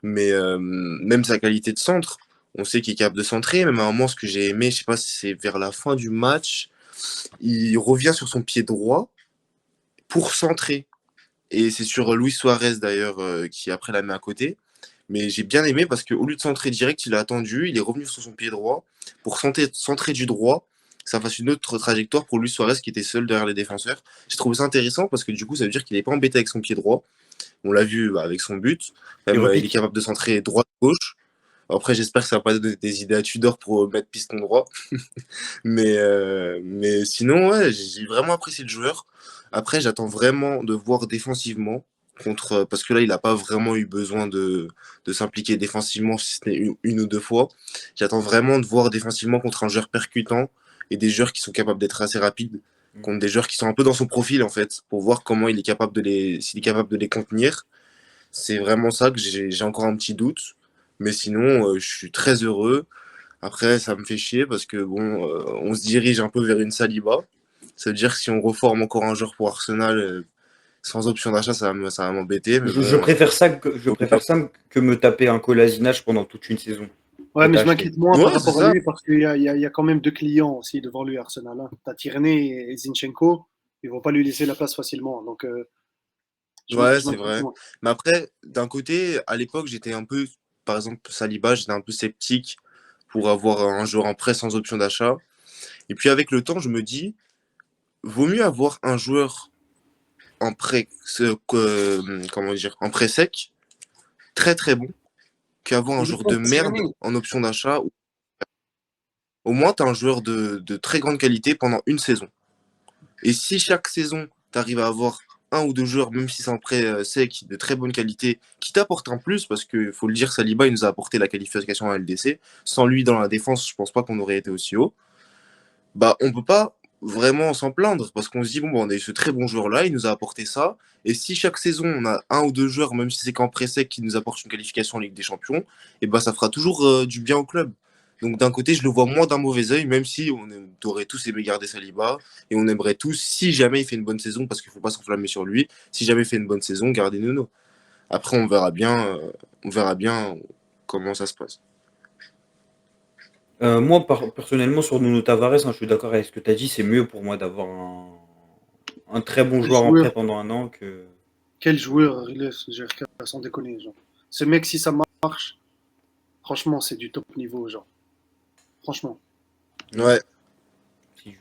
Mais même sa qualité de centre, on sait qu'il est capable de centrer. Même à un moment, ce que j'ai aimé, je sais pas si c'est vers la fin du match, il revient sur son pied droit pour centrer. Et c'est sur Luis Suarez d'ailleurs qui après la met à côté. Mais j'ai bien aimé parce qu'au lieu de centrer direct, il a attendu, il est revenu sur son pied droit pour centrer du droit. Ça fasse une autre trajectoire pour Luis Suarez qui était seul derrière les défenseurs. J'ai trouvé ça intéressant parce que du coup, ça veut dire qu'il n'est pas embêté avec son pied droit. On l'a vu avec son but. Il Même, il est repique. capable de centrer droite-gauche. Après, j'espère que ça va pas donner des idées à Tudor pour mettre piston droit. Mais sinon, ouais, j'ai vraiment apprécié le joueur. Après, j'attends vraiment de voir défensivement parce que là, il n'a pas vraiment eu besoin de s'impliquer défensivement, si ce n'est une ou deux fois. J'attends vraiment de voir défensivement contre un joueur percutant et des joueurs qui sont capables d'être assez rapides, contre des joueurs qui sont un peu dans son profil, en fait, pour voir comment il est capable s'il est capable de les contenir. C'est vraiment ça que j'ai encore un petit doute. Mais sinon, je suis très heureux. Après, ça me fait chier parce que bon, on se dirige un peu vers une Saliba. Ça veut dire que si on reforme encore un joueur pour Arsenal sans option d'achat, ça va m'embêter. Mais Je bon, préfère ça que me taper un Kolasinac pendant toute une saison. Ouais, Que mais je t'as acheté. m'inquiète moins par ouais, c'est rapport à ça. lui parce qu'il y a quand même deux clients aussi devant lui, Arsenal. Hein. T'as Tierney et Zinchenko, ils vont pas lui laisser la place facilement. Donc, Ouais, je c'est m'inquiète vrai. moins. Mais après, d'un côté, à l'époque, j'étais un peu, par exemple, Saliba, j'étais un peu sceptique pour avoir un joueur en prêt sans option d'achat. Et puis avec le temps, je me dis, vaut mieux avoir un joueur en prêt, comment dire, en prêt sec, très très bon, qu'avoir un joueur de Exactement, merde Tierney. en option d'achat. Au moins, tu as un joueur de très grande qualité pendant une saison. Et si chaque saison, tu arrives à avoir un ou deux joueurs, même si c'est un prêt sec, de très bonne qualité, qui t'apportent un plus, parce qu'il faut le dire, Saliba, il nous a apporté la qualification à LDC. Sans lui dans la défense, je pense pas qu'on aurait été aussi haut. Bah, on peut pas vraiment s'en plaindre, parce qu'on se dit, bon, bah, on a eu ce très bon joueur-là, il nous a apporté ça. Et si chaque saison, on a un ou deux joueurs, même si c'est qu'en prêt sec, qui nous apportent une qualification en Ligue des Champions, et bah, ça fera toujours du bien au club. Donc d'un côté, je le vois moins d'un mauvais œil, même si on aurait tous aimé garder Saliba et on aimerait tous, si jamais il fait une bonne saison, parce qu'il ne faut pas s'enflammer sur lui, si jamais il fait une bonne saison, garder Nuno. Après, on verra bien comment ça se passe. Moi, personnellement, sur Nuno Tavares, hein, je suis d'accord avec ce que tu as dit. C'est mieux pour moi d'avoir un très bon Quel joueur en prêt joueur, pendant un an que. quel joueur il est, ce GRK, sans déconner. Genre. Ce mec, si ça marche, franchement, c'est du top niveau. Genre. Franchement. Ouais, Si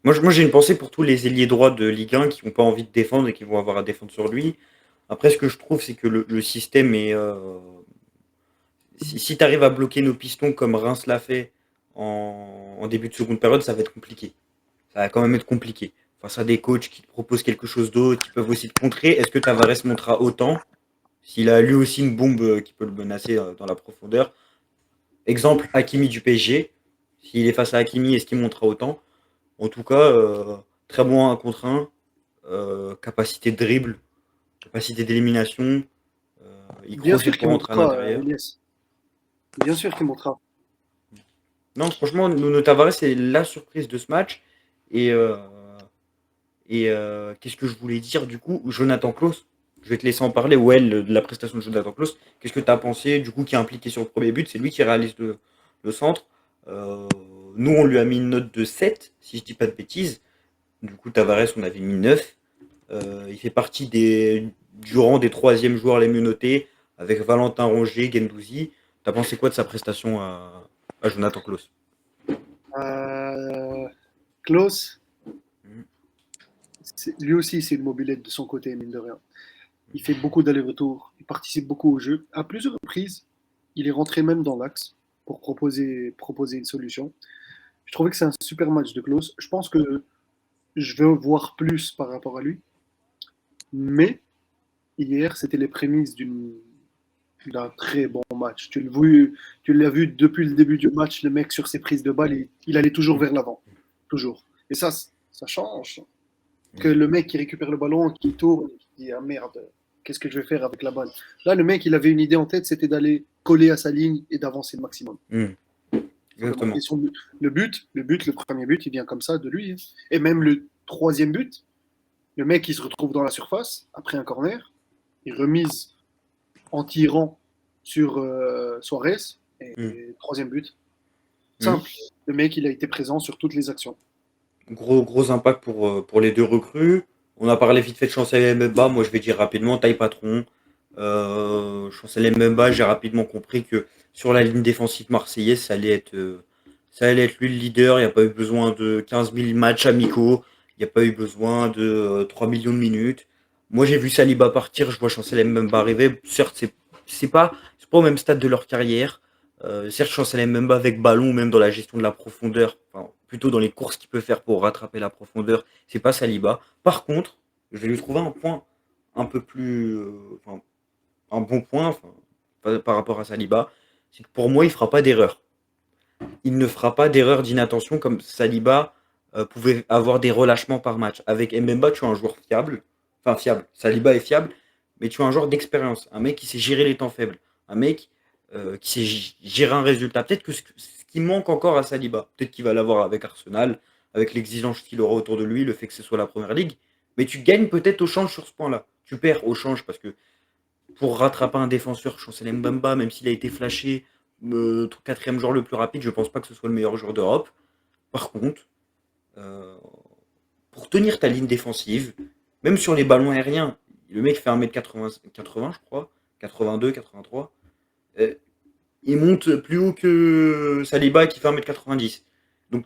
moi, j'ai une pensée pour tous les ailiers droits de Ligue 1 qui n'ont pas envie de défendre et qui vont avoir à défendre sur lui. Après, ce que je trouve, c'est que le système est. Si tu arrives à bloquer nos pistons comme Reims l'a fait en début de seconde période, ça va être compliqué. Ça va quand même être compliqué. Face à des coachs qui te proposent quelque chose d'autre, qui peuvent aussi te contrer, est-ce que Tavares montrera autant s'il a lui aussi une bombe qui peut le menacer dans la profondeur? Exemple, Hakimi du PSG. S'il est face à Hakimi, est-ce qu'il montrera autant? En tout cas, très bon 1 contre 1, capacité de dribble, capacité d'élimination. Il Bien crossait sûr pour qu'il rentrer à montera, l'intérieur. Elias. Bien sûr qu'il montera. Non, franchement, Nuno Tavares, c'est la surprise de ce match. Et, qu'est-ce que je voulais dire du coup? Jonathan Klaus, je vais te laisser en parler. Ouais, de la prestation de Jonathan Klaus. Qu'est-ce que tu as pensé du coup qui est impliqué sur le premier but? C'est lui qui réalise le centre. Euh, Nous, on lui a mis une note de 7 si je dis pas de bêtises. Du coup, Tavares, on avait mis 9. Il fait partie du rang des troisièmes joueurs les mieux notés, avec Valentin Rongier, Gendouzi. T'as pensé quoi de sa prestation à Jonathan Klaus? Euh, Klaus, Mhm. lui aussi, c'est une mobilette de son côté, mine de rien. Il fait beaucoup d'allers-retours, il participe beaucoup au jeu. À plusieurs reprises, il est rentré même dans l'axe pour proposer une solution. Je trouvais que c'est un super match de Klaus. Je pense que je veux voir plus par rapport à lui. Mais hier, c'était les prémices d'un très bon match. Tu l'as vu depuis le début du match, le mec sur ses prises de balles, il allait toujours vers l'avant. Toujours. Et ça change. Que le mec qui récupère le ballon, qui tourne, qui dit ah merde, qu'est-ce que je vais faire avec la balle? Là, le mec, il avait une idée en tête, c'était d'aller coller à sa ligne et d'avancer le maximum. Mhm. Exactement. Le premier but, il vient comme ça de lui. Et même le troisième but, le mec, il se retrouve dans la surface après un corner, il remise en tirant sur Suarez. Mhm. Et troisième but, Mhm. simple. Le mec, il a été présent sur toutes les actions. Gros impact pour les deux recrues. On a parlé vite fait de Chancel Mbemba. Moi, je vais dire rapidement, taille patron. Chancel Mbemba, j'ai rapidement compris que sur la ligne défensive marseillaise, ça allait être lui le leader. Il n'y a pas eu besoin de 15 000 matchs amicaux. Il n'y a pas eu besoin de 3 millions de minutes. Moi, j'ai vu Saliba partir. Je vois Chancel Mbemba arriver. Certes, c'est pas au même stade de leur carrière. Certes, Chancel Mbemba avec ballon, même dans la gestion de la profondeur, enfin, plutôt dans les courses qu'il peut faire pour rattraper la profondeur, c'est pas Saliba. Par contre, je vais lui trouver un point un peu plus. Enfin, un bon point enfin, par rapport à Saliba. C'est que pour moi, il fera pas d'erreur. Il ne fera pas d'erreur d'inattention comme Saliba pouvait avoir des relâchements par match. Avec Mbemba, tu as un joueur fiable. Enfin, fiable. Saliba est fiable, mais tu as un joueur d'expérience. Un mec qui sait gérer les temps faibles. Un mec qui sait gérer un résultat. Peut-être que ce qui manque encore à Saliba, peut-être qu'il va l'avoir avec Arsenal, avec l'exigence qu'il aura autour de lui, le fait que ce soit la première ligue. Mais tu gagnes peut-être au change sur ce point-là. Tu perds au change parce que pour rattraper un défenseur, Chancel Mbemba, même s'il a été flashé quatrième joueur le plus rapide, je pense pas que ce soit le meilleur joueur d'Europe. Par contre, euh, pour tenir ta ligne défensive, même sur les ballons aériens, le mec fait 1m80, 80, je crois, 82, 83. euh, il monte plus haut que Saliba qui fait 1m90. Donc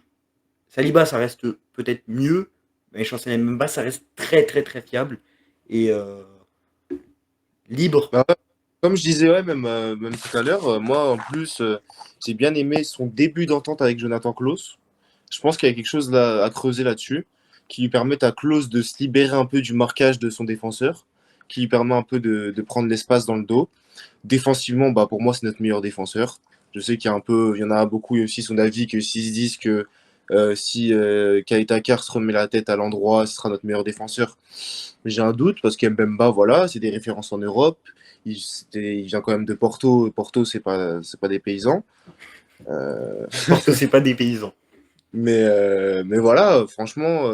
Saliba, ça reste peut-être mieux, mais Chancel Mbemba, ça reste très très très fiable et libre. Bah ouais, comme je disais, ouais, même tout à l'heure, moi en plus, j'ai bien aimé son début d'entente avec Jonathan Klaus. Je pense qu'il y a quelque chose là, à creuser là-dessus, qui lui permet à Klaus de se libérer un peu du marquage de son défenseur, qui lui permet un peu de prendre l'espace dans le dos. Défensivement, bah, pour moi, c'est notre meilleur défenseur. Je sais il y en a beaucoup aussi son avis que s'ils se disent que si Keita Kerr se remet la tête à l'endroit, ce sera notre meilleur défenseur. Mais j'ai un doute parce qu'Mbemba, voilà, c'est des références en Europe. Il vient quand même de Porto. Porto, c'est pas des paysans. Euh, Parce que c'est pas des paysans. mais voilà, franchement,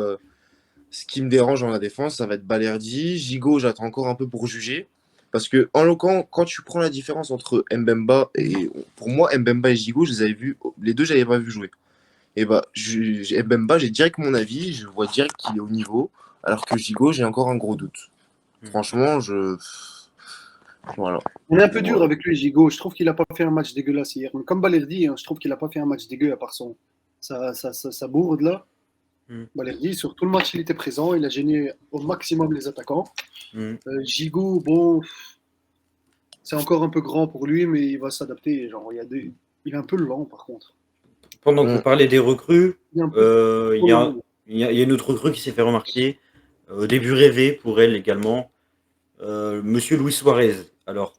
ce qui me dérange dans la défense, ça va être Balerdi. Gigot, j'attends encore un peu pour juger. Parce que, en l'occurrence, quand tu prends la différence entre Mbemba et. Pour moi, Mbemba et Gigot, je les avais vus. Les deux, j'avais pas vu jouer. Et bah, Mbemba, j'ai direct mon avis. Je vois direct qu'il est au niveau. Alors que Gigot, j'ai encore un gros doute. Franchement, je. Voilà. On est un peu dur Voilà. avec lui, Gigot. Je trouve qu'il n'a pas fait un match dégueulasse hier. Mais comme Balerdi, hein, je trouve qu'il n'a pas fait un match dégueu à part sa bourde là. Mm. Balerdi, sur tout le match, il était présent. Il a gêné au maximum les attaquants. Mm. Gigot, bon, c'est encore un peu grand pour lui, mais il va s'adapter. Genre, il est un peu lent par contre. Pendant qu'on Mm. parlait des recrues, Il est un peu il trop y a, lent. il y a une autre recrue qui s'est fait remarquer. Au début rêvé pour elle également. Monsieur Luis Suarez. Alors,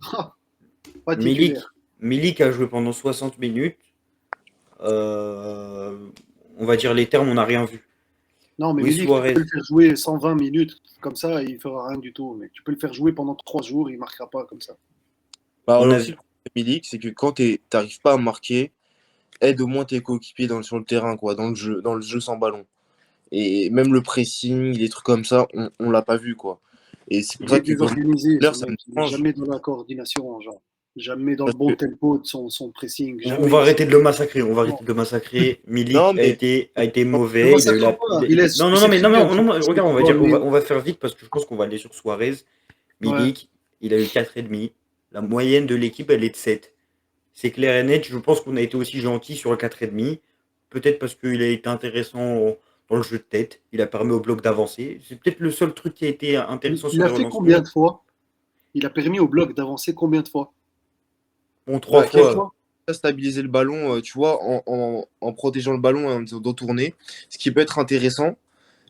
Pas Milik, titulaire. Milik a joué pendant 60 minutes. Euh, on va dire les termes, on n'a rien vu. Non, mais Luis Milik, tu peux Suarez. le faire jouer 120 minutes comme ça, il fera rien du tout. Mais tu peux le faire jouer pendant 3 jours, il marquera pas comme ça. Bah, On a aussi, vu. le problème de Milik, c'est que quand tu n'arrives pas à marquer, aide au moins tes coéquipiers sur le terrain, quoi, dans le jeu sans ballon. Et même le pressing, les trucs comme ça, on l'a pas vu, quoi. Et c'est pour Il ça est que comme désorganisé, l'heure, ce ça me mec. Il n'est dérange. jamais dans la coordination, genre. Jamais dans le Parce bon que, tempo de son pressing. On Jamais. va arrêter de le massacrer. On va arrêter Non. de le massacrer. non, Milik mais a été Ne mauvais. Il a eu massacre la. pas. Il est, Non, tu non, non, sais mais, très non, mais, bien non, mais regarde, on va dire, on va faire vite parce que je pense qu'on va aller sur Suarez. Ouais. Milik, il a eu 4,5. La moyenne de l'équipe, elle est de 7. C'est clair et net. Je pense qu'on a été aussi gentil sur le 4,5. Peut-être parce qu'il a été intéressant dans le jeu de tête. Il a permis au bloc d'avancer. C'est peut-être le seul truc qui a été intéressant Il sur a les fait combien relancements. de fois? Il a permis au bloc d'avancer combien de fois? Bon, 3 bah, Deux quelquefois, fois. fois? stabiliser le ballon, tu vois, en protégeant le ballon et en faisant tourner, ce qui peut être intéressant.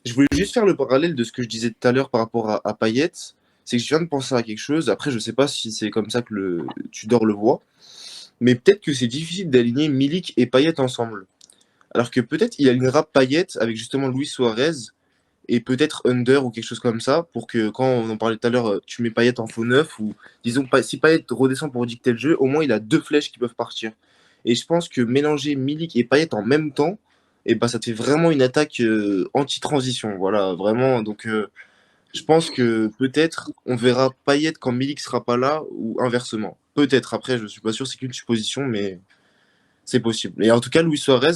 Je voulais juste faire le parallèle de ce que je disais tout à l'heure par rapport à Payet. C'est que je viens de penser à quelque chose. Après, je sais pas si c'est comme ça que Tudor le voit. Mais peut-être que c'est difficile d'aligner Milik et Payet ensemble. Alors que peut-être il alignera Payet avec justement Luis Suarez et peut-être Under ou quelque chose comme ça pour que quand on en parlait tout à l'heure, tu mets Payet en faux neuf ou disons si Payet redescend pour dicter le jeu, au moins il a deux flèches qui peuvent partir. Et je pense que mélanger Milik et Payet en même temps, et ben ça te fait vraiment une attaque anti-transition. Voilà, vraiment. Donc je pense que peut-être on verra Payet quand Milik sera pas là ou inversement. Peut-être. Après, je suis pas sûr, c'est qu'une supposition, mais c'est possible. Et en tout cas, Luis Suarez,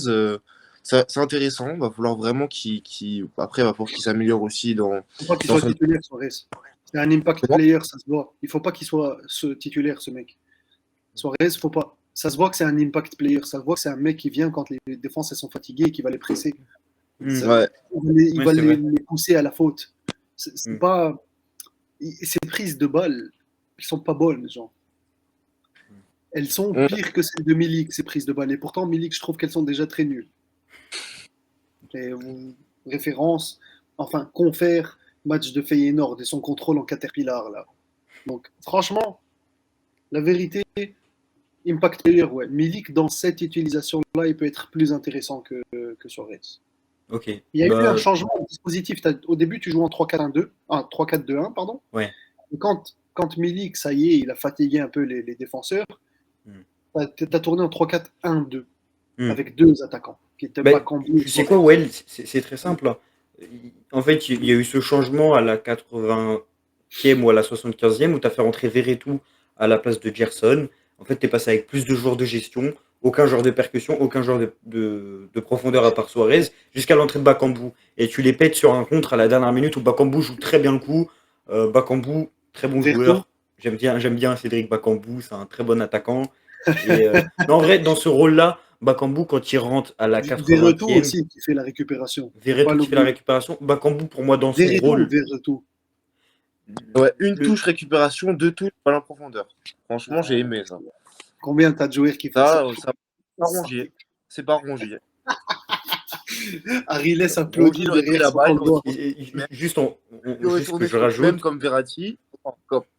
c'est intéressant. Va falloir vraiment après, va falloir qu'il s'améliore aussi Il ne faut pas qu'il dans soit son. titulaire, Suarez. C'est un impact Comment. player, ça se voit. Il ne faut pas qu'il soit titulaire, ce mec. Suarez, faut pas. Ça se voit que c'est un impact player. Ça se voit que c'est un mec qui vient quand les défenses elles sont fatiguées et qui va les presser. Hmm. Ouais. Il Oui, va c'est vrai. les pousser à la faute. C'est Hmm. pas. Ces prises de balles, elles sont pas bonnes, genre. Elles sont On- pires que celles de Milik, ces prises de balles. Et pourtant, Milik, je trouve qu'elles sont déjà très nulles. Et référence, enfin, confère match de Feyenoord et son contrôle en Caterpillar, là. Donc, franchement, la vérité, impact player, ouais. Milik, dans cette utilisation-là, il peut être plus intéressant que Suarez. Ok. Il y a eu un Bah, changement de dispositif. Au début, tu joues en 3-4-1-2, 3-4-2-1, pardon. ouais. Et quand Milik, ça y est, il a fatigué un peu les défenseurs, Hmm. tu as tourné en 3-4-1-2 Hmm. avec deux attaquants qui étaient Ben, Bakambu et tu sais quoi, Suarez. Well, c'est très simple, hein. En fait, il y a eu ce changement à la 80e ou à la 75e où tu as fait rentrer Verretou à la place de Gerson. En fait, tu es passé avec plus de joueurs de gestion, aucun joueur de percussion, aucun joueur de profondeur à part Suarez, jusqu'à l'entrée de Bakambu. Et tu les pètes sur un contre à la dernière minute où Bakambu joue très bien le coup. Bakambu, très bon Verretou, joueur. J'aime bien Cédric Bakambu, c'est un très bon attaquant. Et non, en vrai, dans ce rôle-là, Bakambu, quand il rentre à la Verretou 80e, aussi qui fait la récupération. Faut pas Verretou qui fait la l'oublier. récupération. Bakambu, pour moi, dans son Verretou ou rôle, Verretou? Ouais, une le, touche récupération, deux touches balle en profondeur. Franchement, j'ai aimé ça. Combien t'as de joueurs qui font ça? Ça, c'est pas rongier. C'est pas rongier. Ariles Rongier, applaudit il aurait pris derrière la son balle, doigt. juste, il aurait juste que tourné je sur lui-même rajoute. comme Verratti,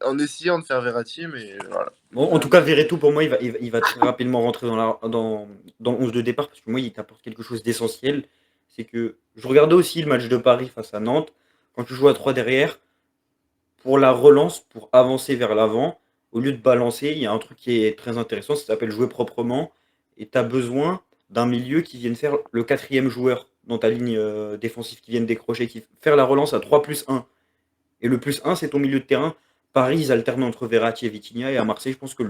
en essayant de faire Verratti, mais voilà. Bon, en tout cas, Verretou, pour moi, il va très rapidement rentrer dans le 11 de départ parce que moi, il t'apporte quelque chose d'essentiel. C'est que je regardais aussi le match de Paris face à Nantes. Quand tu joues à 3 derrière, pour la relance, pour avancer vers l'avant, au lieu de balancer, il y a un truc qui est très intéressant, ça s'appelle jouer proprement. Et tu as besoin d'un milieu qui vienne faire le quatrième joueur dans ta ligne défensive, qui vienne décrocher, qui faire la relance à 3+1. Et le plus 1, c'est ton milieu de terrain. Paris, ils alternent entre Verratti et Vitinha. Et à Marseille, je pense que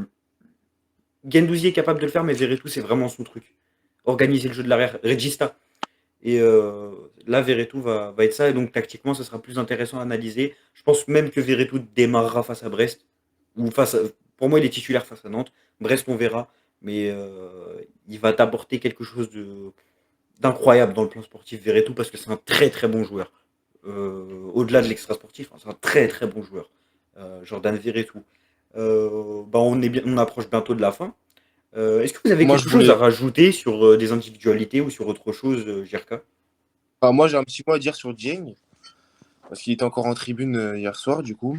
Guendouzi est capable de le faire, mais Verretou, c'est vraiment son truc. Organiser le jeu de l'arrière. Regista. Et là, Verretou va être ça. Et donc, tactiquement, ça sera plus intéressant à analyser. Je pense même que Verretou démarrera face à Brest. Ou pour moi, il est titulaire face à Nantes. Brest, on verra. Mais il va t'apporter quelque chose d'incroyable dans le plan sportif, Verretou, parce que c'est un très très bon joueur. Au-delà de l'extra sportif, hein, c'est un très très bon joueur. Jordan Verretou. Bah, on approche bientôt de la fin. Est-ce que vous avez Moi, je quelque chose voulais. à rajouter sur des individualités ou sur autre chose, Jirka? Enfin, moi, j'ai un petit mot à dire sur Dieng, parce qu'il était encore en tribune hier soir, du coup.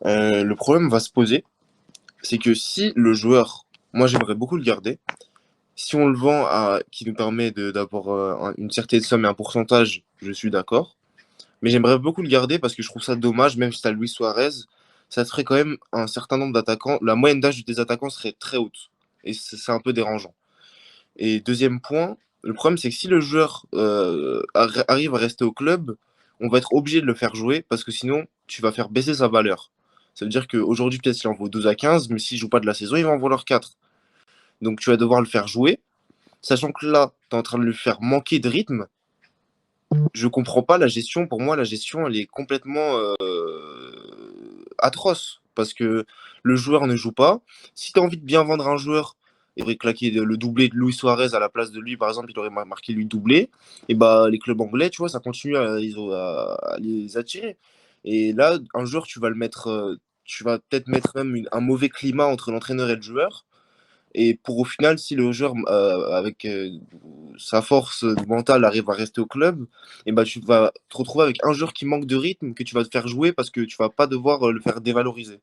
Le problème va se poser, c'est que si le joueur, moi, j'aimerais beaucoup le garder. Si on le vend qui nous permet d'avoir une certaine somme et un pourcentage, je suis d'accord. Mais j'aimerais beaucoup le garder parce que je trouve ça dommage, même si tu as Luis Suarez, ça te ferait quand même un certain nombre d'attaquants. La moyenne d'âge des attaquants serait très haute. Et c'est un peu dérangeant. Et deuxième point, le problème, c'est que si le joueur arrive à rester au club, on va être obligé de le faire jouer parce que sinon, tu vas faire baisser sa valeur. Ça veut dire qu'aujourd'hui, peut-être il en vaut 12 à 15, mais s'il joue pas de la saison, il va en valoir 4. Donc tu vas devoir le faire jouer, sachant que là, tu es en train de le faire manquer de rythme. Je comprends pas la gestion. Pour moi, la gestion, elle est complètement atroce parce que le joueur ne joue pas. Si tu as envie de bien vendre un joueur, il aurait claqué le doublé de Luis Suarez à la place de lui, par exemple, il aurait marqué lui doublé. Et bah, les clubs anglais, tu vois, ça continue à les attirer. Et là, un joueur, tu vas le mettre, tu vas peut-être mettre même un mauvais climat entre l'entraîneur et le joueur. Et pour au final, si le joueur, avec sa force mentale, arrive à rester au club, et ben, tu vas te retrouver avec un joueur qui manque de rythme, que tu vas te faire jouer parce que tu vas pas devoir le faire dévaloriser.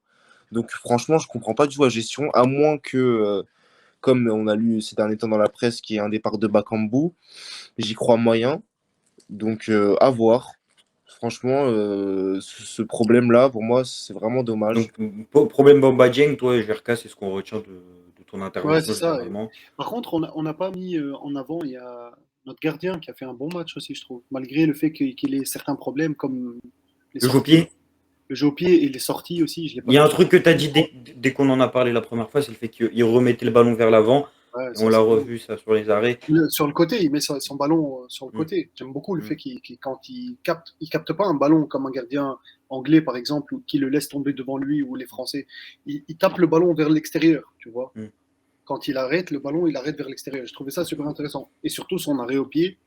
Donc franchement, je comprends pas du tout la gestion, à moins que, comme on a lu ces derniers temps dans la presse, qu'il y ait un départ de Bakambu, j'y crois moyen. Donc à voir. Franchement, ce problème-là, pour moi, c'est vraiment dommage. Donc, problème Bamba Dieng, toi, GRK, c'est ce qu'on retient de ton Ouais, c'est intervention ça. généralement. Par contre, on n'a pas mis en avant, il y a notre gardien qui a fait un bon match aussi, je trouve, malgré le fait qu'il ait certains problèmes comme les Le jeu au sorties, pied, le jeu au pied et les sorties aussi, je l'ai il pas y a un trouvé. truc que tu as dit dès qu'on en a parlé la première fois, c'est le fait qu'il remettait le ballon vers l'avant. Ouais, Et on ça l'a c'est bien. revu ça sur les arrêts. Sur le côté, il met son ballon sur le Mm, côté. J'aime beaucoup le mm, fait quand il capte pas un ballon comme un gardien anglais par exemple, ou qui le laisse tomber devant lui ou les Français. Il tape le ballon vers l'extérieur, tu vois. mm. Quand il arrête le ballon, il arrête vers l'extérieur. Je trouvais ça super intéressant. Et surtout son arrêt au pied,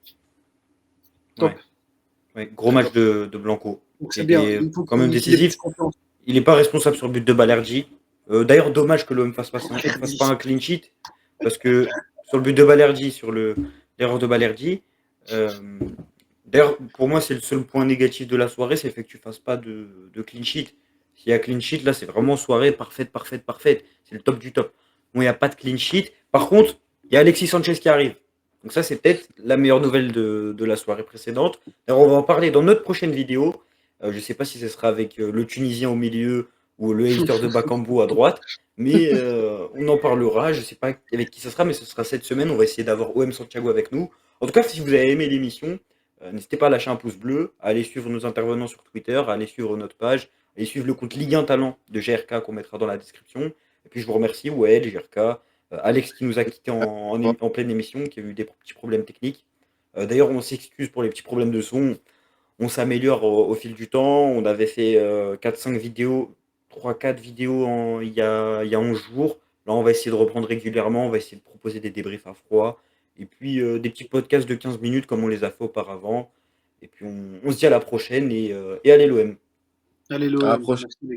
top, Ouais, ouais. Gros très match top. de Blanco, Donc qui c'est bien. était Il faut quand même qu'il ait plus décisif. confiance. Il n'est pas responsable sur le but de Balerdi. D'ailleurs, dommage que l'OM fasse Balerdi. pas un clean sheet, parce que sur le but de Balerdi, sur l'erreur de Balerdi, euh, d'ailleurs, pour moi, c'est le seul point négatif de la soirée, c'est le fait que tu fasses pas de clean sheet. S'il y a clean sheet, là, c'est vraiment soirée parfaite, parfaite, parfaite. C'est le top du top. Bon, il n'y a pas de clean sheet. Par contre, il y a Alexis Sanchez qui arrive. Donc ça, c'est peut-être la meilleure nouvelle de la soirée précédente. D'ailleurs, on va en parler dans notre prochaine vidéo. Je ne sais pas si ce sera avec le Tunisien au milieu ou le hater de Bakambu à droite. Mais on en parlera. Je ne sais pas avec qui ce sera, mais ce sera cette semaine. On va essayer d'avoir OM Santiago avec nous. En tout cas, si vous avez aimé l'émission, n'hésitez pas à lâcher un pouce bleu, à aller suivre nos intervenants sur Twitter, à aller suivre notre page, à aller suivre le compte Ligue 1 Talent de GRK qu'on mettra dans la description. Et puis je vous remercie, Wael, GRK, Alex qui nous a quittés en pleine émission, qui a eu des petits problèmes techniques. D'ailleurs, on s'excuse pour les petits problèmes de son. On s'améliore au fil du temps. On avait fait 4-5 vidéos, 3-4 vidéos il y a 11 jours. Là, on va essayer de reprendre régulièrement. On va essayer de proposer des débriefs à froid. Et puis des petits podcasts de 15 minutes comme on les a fait auparavant. Et puis on se dit à la prochaine et allez l'OM. Allez À la l'OM. prochaine. Merci les gars.